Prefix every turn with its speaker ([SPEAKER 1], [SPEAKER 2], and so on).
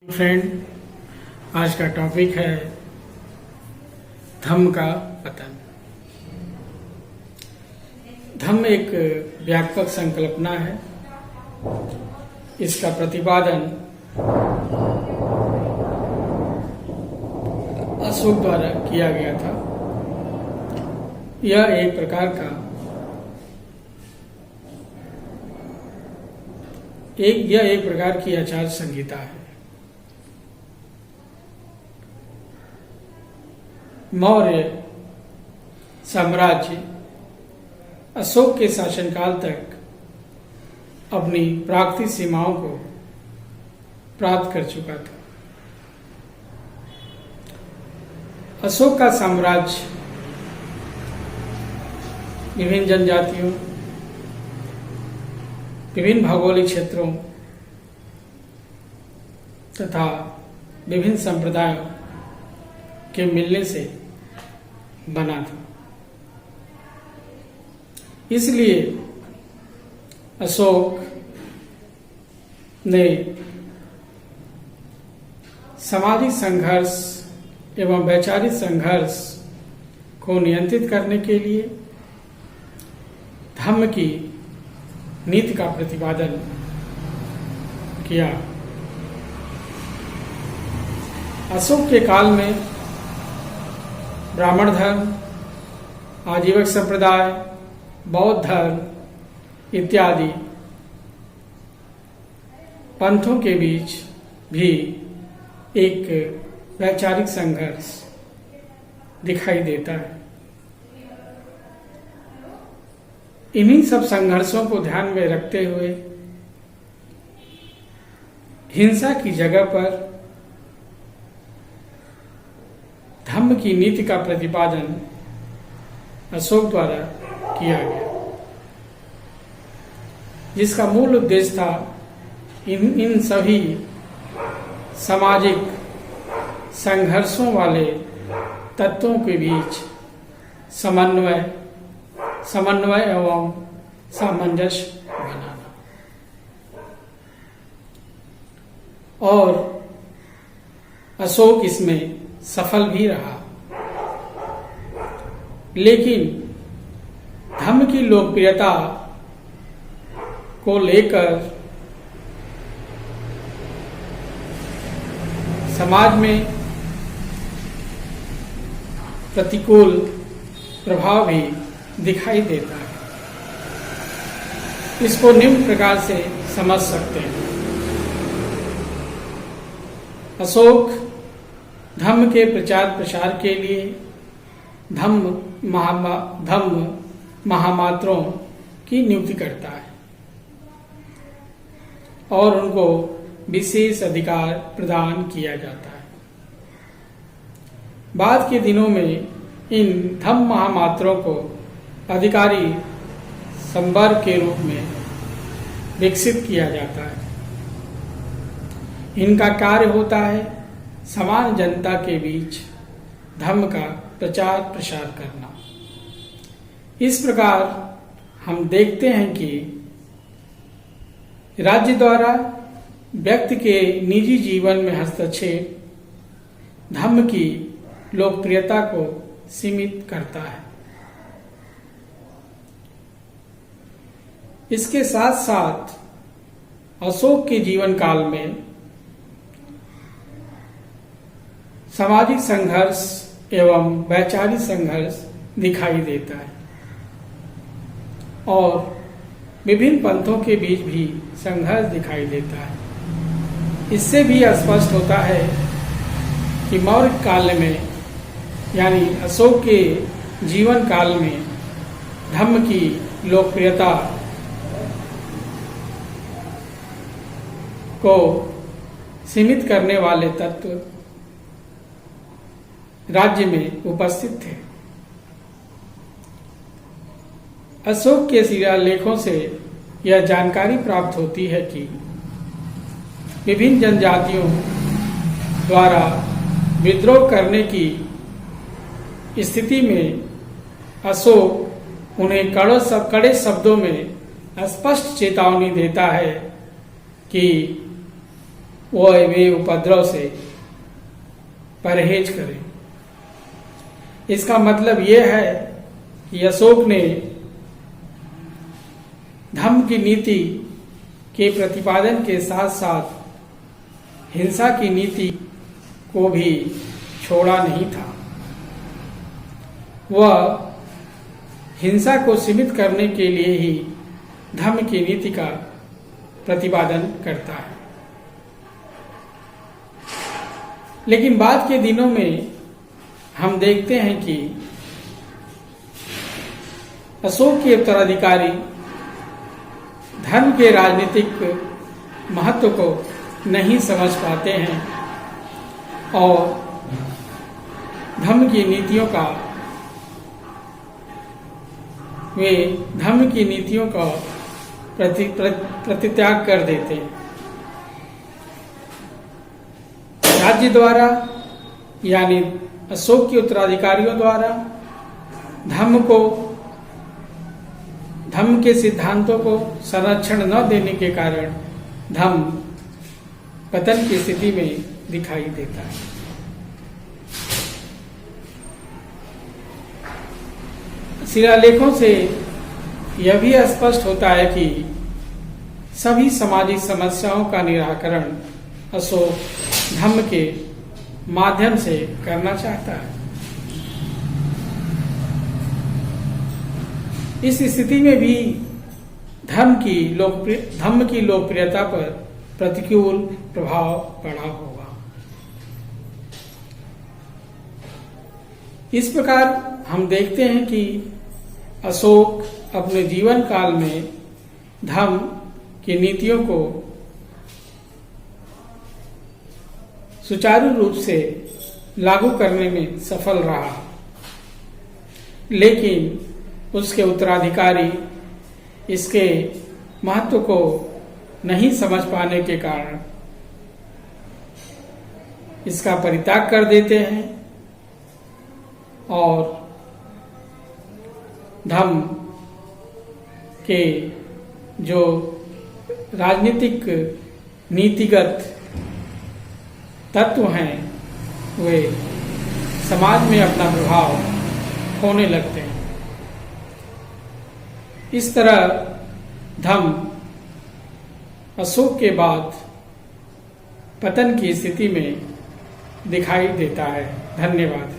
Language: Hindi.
[SPEAKER 1] फ्रेंड, आज का टॉपिक है धम्म का पतन। धम्म एक व्यापक संकल्पना है। इसका प्रतिपादन अशोक द्वारा किया गया था। यह एक प्रकार की आचार संहिता है। मौर्य साम्राज्य अशोक के शासनकाल तक अपनी प्राकृतिक सीमाओं को प्राप्त कर चुका था। अशोक का साम्राज्य विभिन्न जनजातियों, विभिन्न भौगोलिक क्षेत्रों तथा विभिन्न संप्रदायों के मिलने से बना था। इसलिए अशोक ने सामाजिक संघर्ष एवं वैचारिक संघर्ष को नियंत्रित करने के लिए धम्म की नीति का प्रतिपादन किया। अशोक के काल में ब्राह्मण धर्म, आजीवक संप्रदाय, बौद्ध धर्म इत्यादि पंथों के बीच भी एक वैचारिक संघर्ष दिखाई देता है। इन्हीं सब संघर्षों को ध्यान में रखते हुए हिंसा की जगह पर धम्म की नीति का प्रतिपादन अशोक द्वारा किया गया, जिसका मूल उद्देश्य था इन सभी सामाजिक संघर्षों वाले तत्वों के बीच समन्वय एवं सामंजस्य बनाना। और अशोक इसमें सफल भी रहा। लेकिन धम्म की लोकप्रियता को लेकर समाज में प्रतिकूल प्रभाव भी दिखाई देता है। इसको निम्न प्रकार से समझ सकते हैं। अशोक धम्म के प्रचार प्रसार के लिए धम्म महामात्रों की नियुक्ति करता है और उनको विशेष अधिकार प्रदान किया जाता है। बाद के दिनों में इन धम्म महामात्रों को अधिकारी संवर्ग के रूप में विकसित किया जाता है। इनका कार्य होता है समान जनता के बीच धम्म का प्रचार प्रसार करना। इस प्रकार हम देखते हैं कि राज्य द्वारा व्यक्ति के निजी जीवन में हस्तक्षेप धम्म की लोकप्रियता को सीमित करता है। इसके साथ साथ अशोक के जीवन काल में सामाजिक संघर्ष एवं वैचारिक संघर्ष दिखाई देता है और विभिन्न पंथों के बीच भी संघर्ष दिखाई देता है। इससे भी स्पष्ट होता है कि मौर्य काल में यानी अशोक के जीवन काल में धम्म की लोकप्रियता को सीमित करने वाले तत्व राज्य में उपस्थित थे। अशोक के शिलालेखों से यह जानकारी प्राप्त होती है कि विभिन्न जनजातियों द्वारा विद्रोह करने की स्थिति में अशोक उन्हें कड़े शब्दों में स्पष्ट चेतावनी देता है कि वह वे उपद्रव से परहेज करें। इसका मतलब यह है कि अशोक ने धम्म की नीति के प्रतिपादन के साथ साथ हिंसा की नीति को भी छोड़ा नहीं था। वह हिंसा को सीमित करने के लिए ही धम्म की नीति का प्रतिपादन करता है। लेकिन बाद के दिनों में हम देखते हैं कि अशोक के उत्तराधिकारी धर्म के राजनीतिक महत्व को नहीं समझ पाते हैं और धर्म की नीतियों का प्रतित्याग कर देते हैं। राज्य द्वारा यानी अशोक के उत्तराधिकारियों द्वारा धम्म के सिद्धांतों को संरक्षण न देने के कारण धम्म पतन की स्थिति में दिखाई देता है। शिलालेखों से यह भी स्पष्ट होता है कि सभी सामाजिक समस्याओं का निराकरण अशोक धम्म के माध्यम से करना चाहता है। इस स्थिति में भी धम्म की लोकप्रियता पर प्रतिकूल प्रभाव पड़ा होगा। इस प्रकार हम देखते हैं कि अशोक अपने जीवन काल में धम्म की नीतियों को सुचारू रूप से लागू करने में सफल रहा, लेकिन उसके उत्तराधिकारी इसके महत्व को नहीं समझ पाने के कारण इसका परित्याग कर देते हैं और धम्म के जो राजनीतिक नीतिगत तत्व हैं वे समाज में अपना प्रभाव खोने लगते हैं। इस तरह धम्म अशोक के बाद पतन की स्थिति में दिखाई देता है। धन्यवाद।